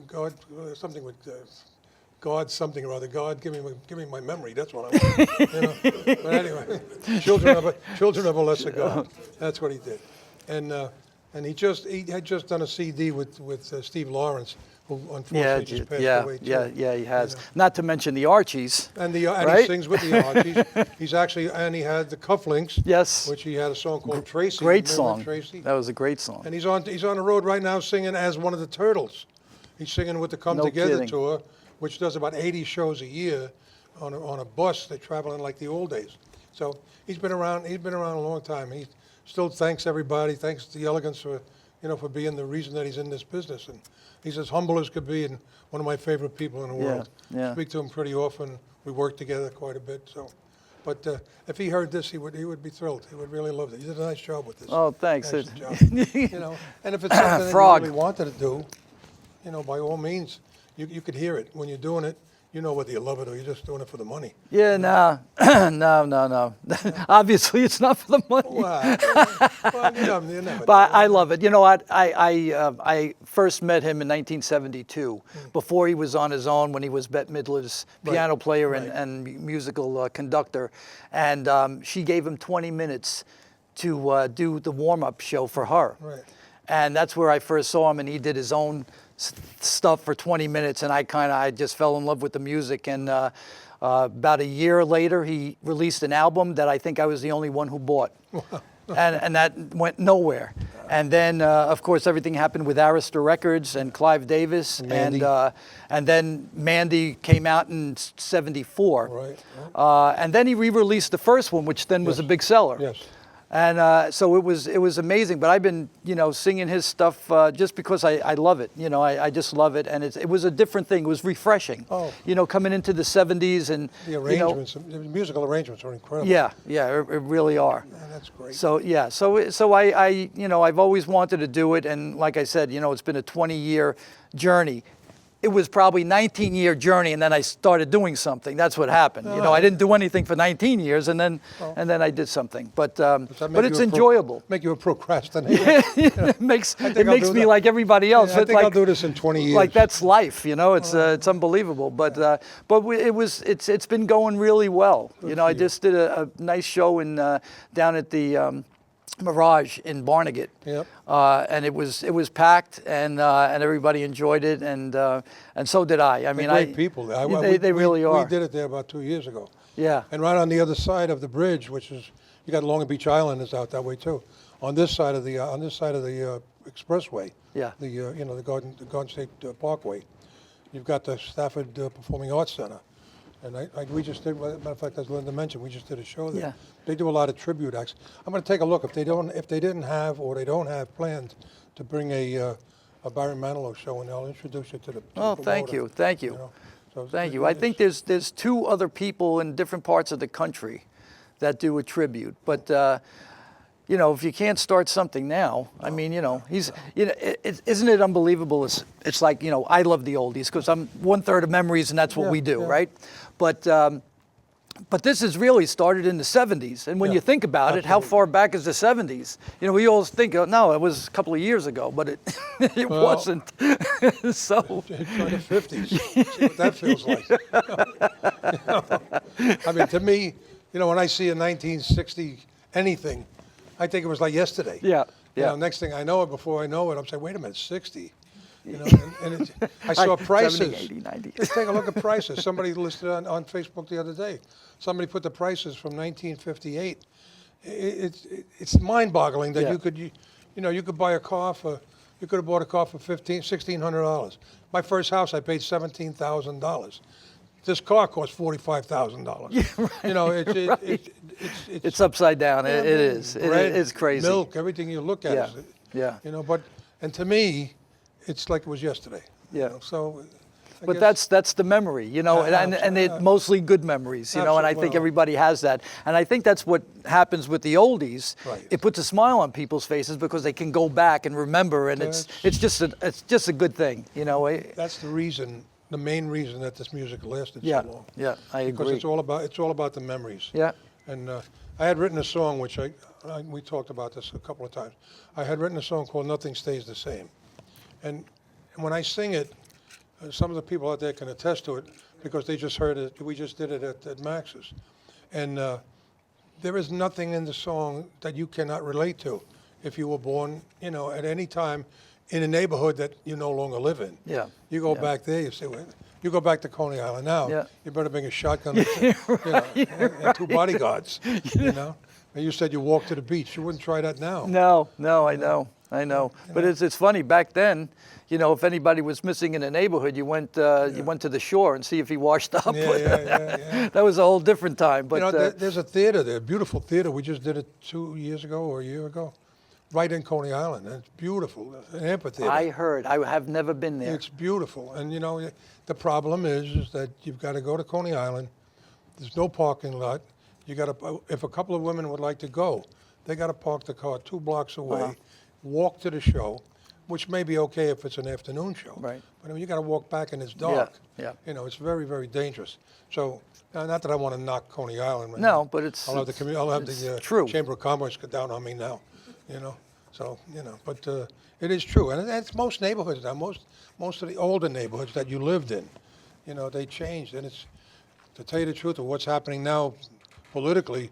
Speaker 1: God, something with God, something or other. God, give me my memory. That's what I want. You know? But anyway, Children of a Lesser God. That's what he did. And he had just done a CD with Steve Lawrence, who unfortunately just passed away too.
Speaker 8: Yeah, he has. Not to mention the Archies.
Speaker 1: And
Speaker 8: right?
Speaker 1: he sings with the Archies. He had the Cufflinks.
Speaker 8: Yes.
Speaker 1: Which he had a song called Tracy.
Speaker 8: Great
Speaker 1: Remember
Speaker 8: song.
Speaker 1: Tracy?
Speaker 8: That was a great song.
Speaker 1: And he's on the road right now singing as one of the Turtles. He's singing with the Come
Speaker 9: No
Speaker 1: Together
Speaker 9: kidding.
Speaker 1: tour, which does about 80 shows a year on a bus. They travel in like the old days. So he's been around. He's been around a long time. He still thanks everybody. Thanks the Elegants for, for being the reason that he's in this business. And he's as humble as could be, and one of my favorite people in the world.
Speaker 9: yeah.
Speaker 1: Speak to him pretty often. We work together quite a bit. So, but if he heard this, he would be thrilled. He would really love it. You did a nice job with this.
Speaker 9: Oh, thanks.
Speaker 1: Excellent job. And if it's something that
Speaker 9: Frog.
Speaker 1: you really wanted to do, by all means, you could hear it when you're doing it. You know whether you love it or you're just doing it for the money.
Speaker 9: Yeah, no, no. Obviously, it's not for the money.
Speaker 1: Well, you never
Speaker 9: But
Speaker 1: know.
Speaker 9: I love it. You know what? I first met him in 1972, before he was on his own, when he was Bette Midler's piano player and musical conductor. And she gave him 20 minutes to do the warm-up show for her.
Speaker 1: Right.
Speaker 9: And that's where I first saw him, and he did his own stuff for 20 minutes, and I just fell in love with the music. And about a year later, he released an album that I think I was the only one who bought. And that went nowhere. And then, of course, everything happened with Arista Records and Clive Davis. And then Mandy came out in '74.
Speaker 1: Right.
Speaker 9: And then he re-released the first one, which then was a big seller.
Speaker 1: Yes.
Speaker 9: And so it was amazing. But I've been, singing his stuff just because I love it. I just love it. And it was a different thing. It was refreshing.
Speaker 1: Oh.
Speaker 9: Coming into the '70s and
Speaker 1: The arrangements, the musical arrangements are incredible.
Speaker 9: yeah, it really are.
Speaker 1: Yeah, that's great.
Speaker 9: So yeah, so I I've always wanted to do it, and like I said, it's been a 20-year journey. It was probably 19-year journey, and then I started doing something. That's what happened. I didn't do anything for 19 years, and then I did something. But
Speaker 1: Does that make
Speaker 9: it's
Speaker 1: you
Speaker 9: enjoyable.
Speaker 1: Make you a procractor.
Speaker 9: It makes
Speaker 1: I'll do
Speaker 9: me
Speaker 1: that.
Speaker 9: like everybody else.
Speaker 1: Yeah, I
Speaker 9: It's
Speaker 1: think I'll
Speaker 9: like,
Speaker 1: do this in 20 years.
Speaker 9: like that's life, It's unbelievable. But it's been going really well. I just did a nice show down at the Mirage in Barnegat.
Speaker 1: Yep.
Speaker 9: And it was packed, and everybody enjoyed it, and so did I. I mean,
Speaker 1: They're great people.
Speaker 9: They really are.
Speaker 1: We did it there about 2 years ago.
Speaker 9: Yeah.
Speaker 1: And right on the other side of the bridge, which is, you got Long Beach Island is out that way too. On this side of the expressway.
Speaker 9: Yeah.
Speaker 1: The Garden State Parkway. You've got the Stafford Performing Arts Center. And we just did, matter of fact, as Linda mentioned, we just did a show there.
Speaker 9: Yeah.
Speaker 1: They do a lot of tribute acts. I'm going to take a look. If they didn't have or they don't have plans to bring a Barry Manilow show, and I'll introduce you to the
Speaker 9: Oh,
Speaker 1: promoter,
Speaker 9: thank you.
Speaker 1: So
Speaker 9: Thank you. I think there's two other people in different parts of the country that do a tribute, but if you can't start something now, I mean, isn't it unbelievable? It's like, I love the oldies because I'm 1/3 of memories, and that's what we do, right? But this has really started in the '70s, and when you think about it, how far back is the '70s? We always think, oh, no, it was a couple of years ago, but it wasn't. So
Speaker 1: Try the 50s. See what that feels like. I mean, to me, when I see a 1960 anything, I think it was like yesterday.
Speaker 9: Yeah.
Speaker 1: Next thing I know it, before I know it, I'm saying, wait a minute, 60. I saw prices.
Speaker 9: 70, 80, 90.
Speaker 1: Just take a look at prices. Somebody listed on Facebook the other day. Somebody put the prices from 1958. It's mind-boggling that you could buy a car for, you could have bought a car for $1,600. My first house, I paid $17,000. This car costs $45,000.
Speaker 9: It's upside down. It is.
Speaker 1: Bread,
Speaker 9: It's crazy.
Speaker 1: Milk, everything you look at.
Speaker 9: Yeah.
Speaker 1: And to me, it's like it was yesterday.
Speaker 9: Yeah.
Speaker 1: So. I
Speaker 9: But
Speaker 1: guess-
Speaker 9: that's the memory, and it mostly good memories, and I think
Speaker 1: Absolutely.
Speaker 9: everybody has that. And I think that's what happens with the oldies.
Speaker 1: Right.
Speaker 9: It puts a smile on people's faces because they can go back and remember, and it's just a good thing,
Speaker 1: That's the main reason that this music lasted
Speaker 9: Yeah.
Speaker 1: so long.
Speaker 9: Yeah, I
Speaker 1: Because
Speaker 9: agree.
Speaker 1: it's all about the memories.
Speaker 9: Yeah.
Speaker 1: And I had written a song, which we talked about this a couple of times. I had written a song called "Nothing Stays the Same," and when I sing it, some of the people out there can attest to it because they just heard it. We just did it at Max's, and there is nothing in the song that you cannot relate to if you were born, at any time in a neighborhood that you no longer live in.
Speaker 9: Yeah.
Speaker 1: You go back there, you say, well, you go back to Coney Island now,
Speaker 9: Yeah.
Speaker 1: you better bring a shotgun and two bodyguards, And you said you walk to the beach. You wouldn't try that now.
Speaker 9: No, I know. I know. But it's funny, back then, you know, if anybody was missing in a neighborhood, you went to the shore and see if he washed up.
Speaker 1: Yeah.
Speaker 9: That was a whole different time. But
Speaker 1: You know, there's a theater there, beautiful theater. We just did it 2 years ago or a year ago, right in Coney Island. And it's beautiful, an amphitheater.
Speaker 9: I heard. I have never been there.
Speaker 1: It's beautiful. And, you know, the problem is that you've got to go to Coney Island. There's no parking lot. You got to, if a couple of women would like to go, they got to park the car 2 blocks away, walk to the show, which may be okay if it's an afternoon show.
Speaker 9: Right.
Speaker 1: But I mean, you got to walk back and it's dark.
Speaker 9: Yeah.
Speaker 1: You know, it's very, very dangerous. So, not that I want to knock Coney Island.
Speaker 9: No, but it's
Speaker 1: I'll have the
Speaker 9: true.
Speaker 1: Chamber of Commerce get down on me now. You know, so you know, but it is true, and it's most neighborhoods now. Most of the older neighborhoods that you lived in, you know, they changed, and it's, to tell you the truth of what's happening now politically,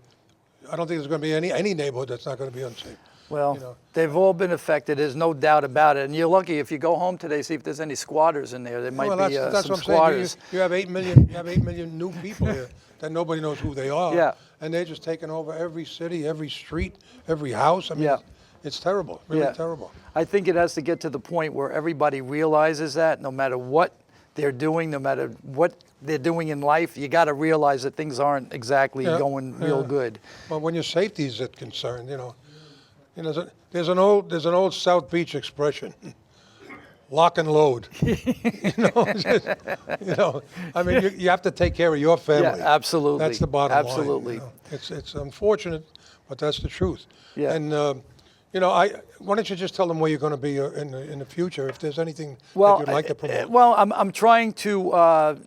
Speaker 1: I don't think there's going to be any neighborhood that's not going to be unsafe.
Speaker 9: Well,
Speaker 1: you know.
Speaker 9: they've all been affected. There's no doubt about it. And you're lucky if you go home today, see if there's any squatters in there. There might be
Speaker 1: That's
Speaker 9: some
Speaker 1: what I'm
Speaker 9: squatters.
Speaker 1: saying. You have 8 million. You have 8 million new people here that nobody knows who they are.
Speaker 9: Yeah.
Speaker 1: And they're just taking over every city, every street, every house. I mean,
Speaker 9: Yeah.
Speaker 1: it's terrible. Really terrible.
Speaker 9: I think it has to get to the point where everybody realizes that no matter what they're doing, no matter what they're doing in life, you got to realize that things aren't exactly going real good.
Speaker 1: Well, when your safety is concerned, you know, there's an old South Beach expression, lock and load. You know, I mean, you have to take care of your family.
Speaker 9: Yeah, absolutely.
Speaker 1: That's the bottom line.
Speaker 9: Absolutely.
Speaker 1: You know. It's unfortunate, but that's the truth.
Speaker 9: Yeah.
Speaker 1: And you know, why don't you just tell them where you're going to be in the future, if there's anything
Speaker 9: Well,
Speaker 1: that you'd like to promote?
Speaker 9: well, I'm trying to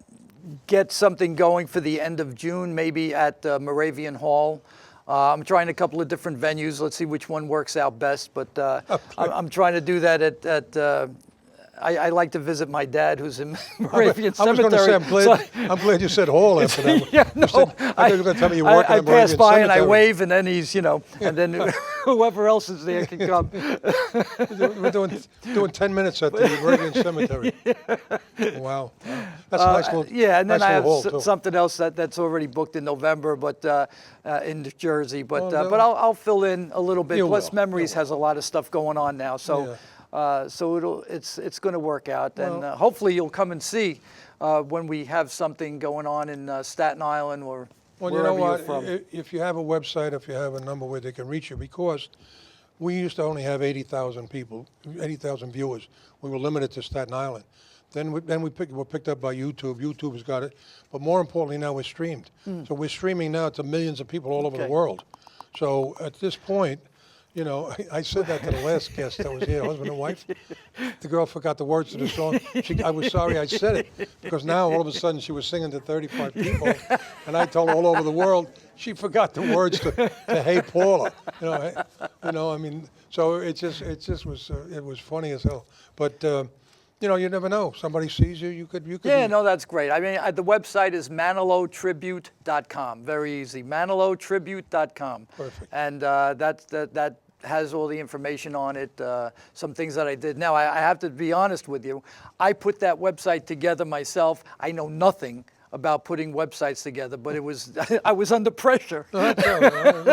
Speaker 9: get something going for the end of June, maybe at Moravian Hall. I'm trying a couple of different venues. Let's see which one works out best. But I'm trying to do that at I like to visit my dad, who's in Moravian
Speaker 1: I was going to
Speaker 9: Cemetery.
Speaker 1: say, I'm glad you said Hall after that.
Speaker 9: Yeah, no,
Speaker 1: I thought you were going to tell me you work
Speaker 9: I
Speaker 1: at Moravian
Speaker 9: pass by and I
Speaker 1: Cemetery.
Speaker 9: wave, and then he's, you know, and then whoever else is there can come.
Speaker 1: We're doing 10 minutes at the Moravian Cemetery. Wow. That's a nice little
Speaker 9: Yeah, and then
Speaker 1: nice
Speaker 9: I have
Speaker 1: little hall, too.
Speaker 9: something else that's already booked in November, but in New Jersey. But
Speaker 1: Well,
Speaker 9: but I'll fill in a little bit.
Speaker 1: You
Speaker 9: Plus,
Speaker 1: will.
Speaker 9: Memories has a lot of stuff going on now, so so it's going to work out, and hopefully you'll come and see when we have something going on in Staten Island or
Speaker 1: Well, you
Speaker 9: wherever
Speaker 1: know
Speaker 9: you're
Speaker 1: what?
Speaker 9: from.
Speaker 1: If you have a website, if you have a number where they can reach you, because we used to only have 80,000 people, 80,000 viewers. We were limited to Staten Island. Then we were picked up by YouTube. YouTube has got it. But more importantly, now we're streamed. So we're streaming now to millions of people all over the
Speaker 9: Okay.
Speaker 1: world. So at this point, you know, I said that to the last guest that was here, husband and wife. The girl forgot the words to the song. I was sorry I said it, because now all of a sudden she was singing to 35 people, and I told all over the world she forgot the words to Hey Paula. You know, I mean, so it just was it was funny as hell. But you know, you never know. Somebody sees you, you could.
Speaker 9: Yeah, no, that's great. I mean, the website is manilowtribute.com. Very easy, manilowtribute.com.
Speaker 1: Perfect.
Speaker 9: And that has all the information on it, some things that I did. Now, I have to be honest with you. I put that website together myself. I know nothing about putting websites together, but it was I was under pressure.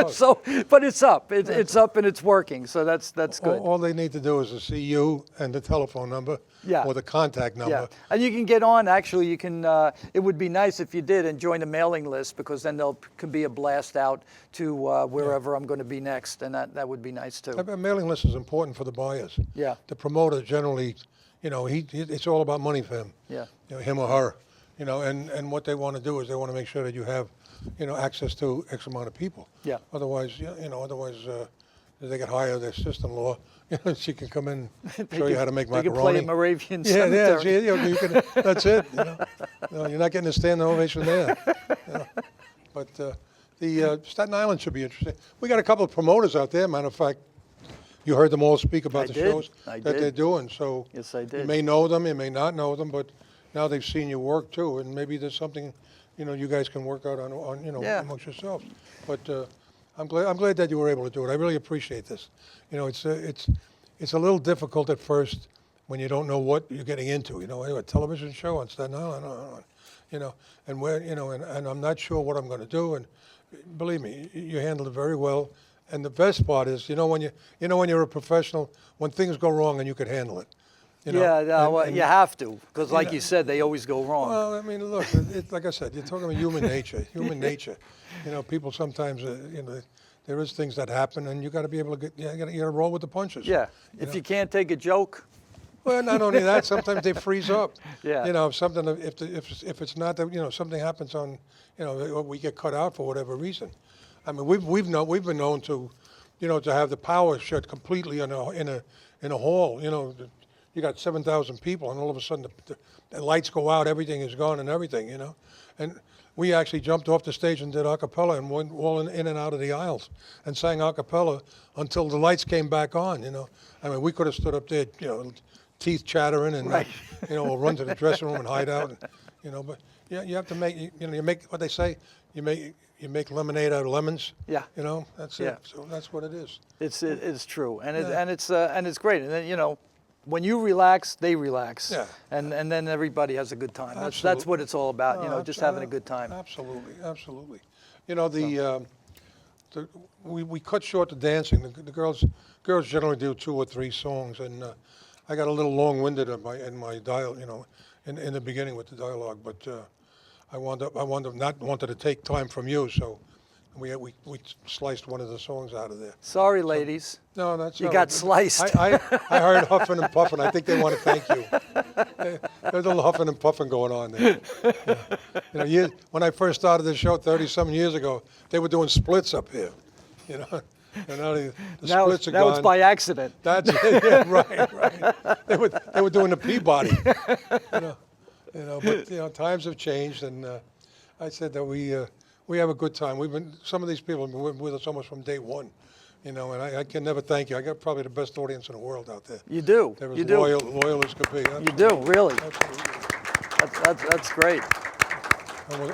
Speaker 9: So, but it's up. It's up and it's working. So that's good.
Speaker 1: All they need to do is to see you and the telephone number,
Speaker 9: Yeah.
Speaker 1: or the contact number.
Speaker 9: Yeah, and you can get on. Actually, you can. It would be nice if you did and join the mailing list, because then there could be a blast out to wherever I'm going to be next, and that would be nice too.
Speaker 1: A mailing list is important for the buyers.
Speaker 9: Yeah.
Speaker 1: The promoter generally, you know, it's all about money for him.
Speaker 9: Yeah.
Speaker 1: You know, him or her. You know, and what they want to do is they want to make sure that you have, you know, access to X amount of people.
Speaker 9: Yeah.
Speaker 1: Otherwise, they get hired their sister-in-law. You know, she can come in and show you how to make
Speaker 9: They
Speaker 1: macaroni.
Speaker 9: can play at Moravian
Speaker 1: Yeah,
Speaker 9: Cemetery.
Speaker 1: yeah, you can, that's it. You know, you're not getting a standing ovation there. You know. But the Staten Island should be interesting. We got a couple of promoters out there. Matter of fact, you heard them all speak about
Speaker 9: I
Speaker 1: the
Speaker 9: did.
Speaker 1: shows
Speaker 9: I
Speaker 1: that
Speaker 9: did.
Speaker 1: they're doing. So
Speaker 9: Yes, I
Speaker 1: you
Speaker 9: did.
Speaker 1: may know them, you may not know them, but now they've seen your work too, and maybe there's something, you know, you guys can work out on you know,
Speaker 9: Yeah.
Speaker 1: amongst yourselves. But I'm glad that you were able to do it. I really appreciate this. You know, it's a little difficult at first when you don't know what you're getting into. You know, a television show on Staten Island, you know, and where, you know, and I'm not sure what I'm going to do. And believe me, you handled it very well, And the best part is, when you're a professional, when things go wrong and you can handle it.
Speaker 9: Yeah,
Speaker 1: And-
Speaker 9: well,
Speaker 1: and-
Speaker 9: you have to, because like
Speaker 1: Yeah.
Speaker 9: you said, they always go wrong.
Speaker 1: Well, I mean, look, like I said, you're talking about human nature. Human nature. People sometimes, there is things that happen, and you got to be able to you got to roll with the punches.
Speaker 9: Yeah, if you can't take a joke,
Speaker 1: Well, not only that, sometimes they freeze up.
Speaker 9: Yeah.
Speaker 1: If something, if it's not that, something happens on, we get cut out for whatever reason. I mean, we've been known to, to have the power shut completely in a hall. You got 7,000 people, and all of a sudden the lights go out, everything is gone, and everything. And we actually jumped off the stage and did a cappella and went all in and out of the aisles and sang a cappella until the lights came back on. I mean, we could have stood up there, teeth chattering and
Speaker 9: Right.
Speaker 1: run to the dressing room and hide out. But you have to make you make what they say. You make lemonade out of lemons.
Speaker 9: Yeah.
Speaker 1: That's
Speaker 9: Yeah.
Speaker 1: it. So that's what it is.
Speaker 9: it's true, and
Speaker 1: Yeah.
Speaker 9: and it's great. And then when you relax, they relax.
Speaker 1: Yeah.
Speaker 9: And then everybody has a good time. That's
Speaker 1: Absolutely.
Speaker 9: what it's all about.
Speaker 1: No,
Speaker 9: Just having a good time.
Speaker 1: Absolutely, absolutely. We cut short the dancing. The girls generally do 2 or 3 songs, and I got a little long-winded in my dial, in the beginning with the dialogue. But I wound up not wanted to take time from you, so we sliced one of the songs out of there.
Speaker 9: Sorry, ladies.
Speaker 1: No, that's
Speaker 9: You
Speaker 1: all
Speaker 9: got
Speaker 1: right.
Speaker 9: sliced.
Speaker 1: I heard huffing and puffing. I think they want to thank you. There's a little huffing and puffing going on there. When I first started the show 30-some years ago, they were doing splits up here. And now the
Speaker 9: Now,
Speaker 1: splits are
Speaker 9: now
Speaker 1: gone.
Speaker 9: it's by accident.
Speaker 1: That's it. Yeah, right. They were doing the Peabody. But times have changed, and I said that we have a good time. Some of these people have been with us almost from day one. And I can never thank you. I got probably the best audience in the world out there.
Speaker 9: You do.
Speaker 1: They're
Speaker 9: You
Speaker 1: as
Speaker 9: do.
Speaker 1: loyal as could be.
Speaker 9: You do, really.
Speaker 1: Absolutely.
Speaker 9: That's great.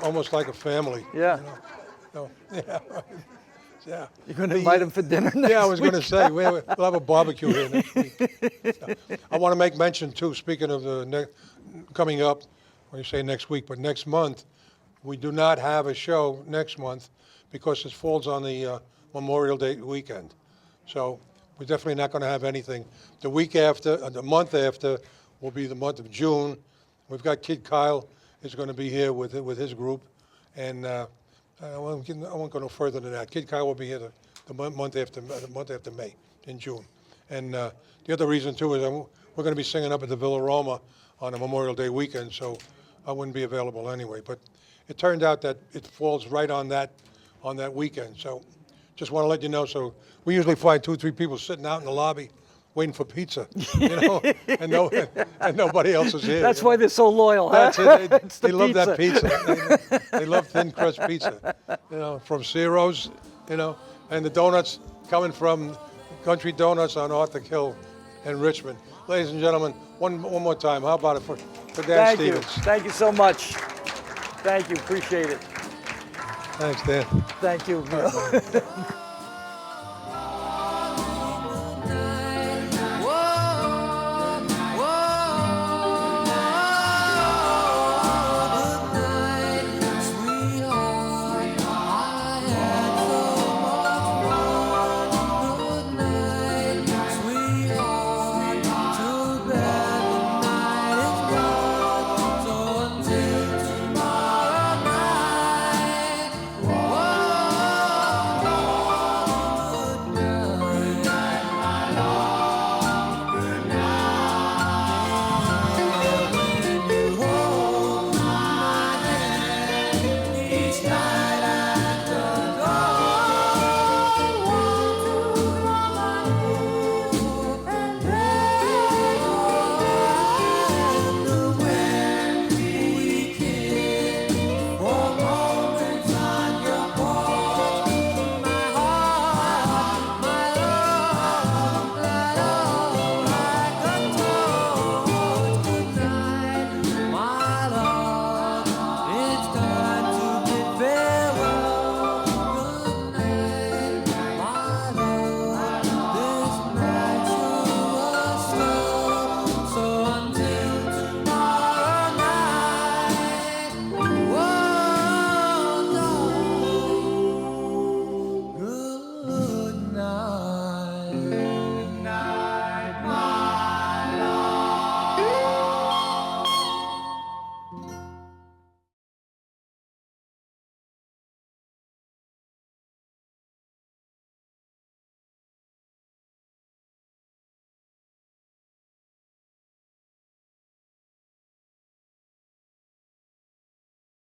Speaker 1: Almost like a family.
Speaker 9: Yeah.
Speaker 1: Yeah. Yeah.
Speaker 9: You're going to invite them for dinner next
Speaker 1: Yeah, I was
Speaker 9: week?
Speaker 1: going to say, we'll have a barbecue here next week. I want to make mention, too, speaking of coming up, when you say next week, but next month, we do not have a show next month because it falls on the Memorial Day weekend. So we're definitely not going to have anything. The week after, the month after, will be the month of June. We've got Kid Kyle is going to be here with his group, and I won't go no further than that. Kid Kyle will be here the month after May, in June. And the other reason, too, is we're going to be singing up at the Villa Roma on a Memorial Day weekend, so I wouldn't be available anyway. But it turned out that it falls right on that weekend. So just want to let you know. So we usually find 2 or 3 people sitting out in the lobby waiting for pizza, and nobody else is here.
Speaker 9: That's why they're so loyal, huh?
Speaker 1: That's it.
Speaker 9: It's the
Speaker 1: They love that pizza. They love thin crust pizza, from Ciro's, and the donuts coming from Country Donuts on Arthur Hill in Richmond. Ladies and gentlemen, one more time. How about it for Dan
Speaker 9: Thank
Speaker 1: Stevens?
Speaker 9: you. Thank you so much. Thank you. Appreciate it.
Speaker 1: Thanks, Dan.
Speaker 9: Thank you.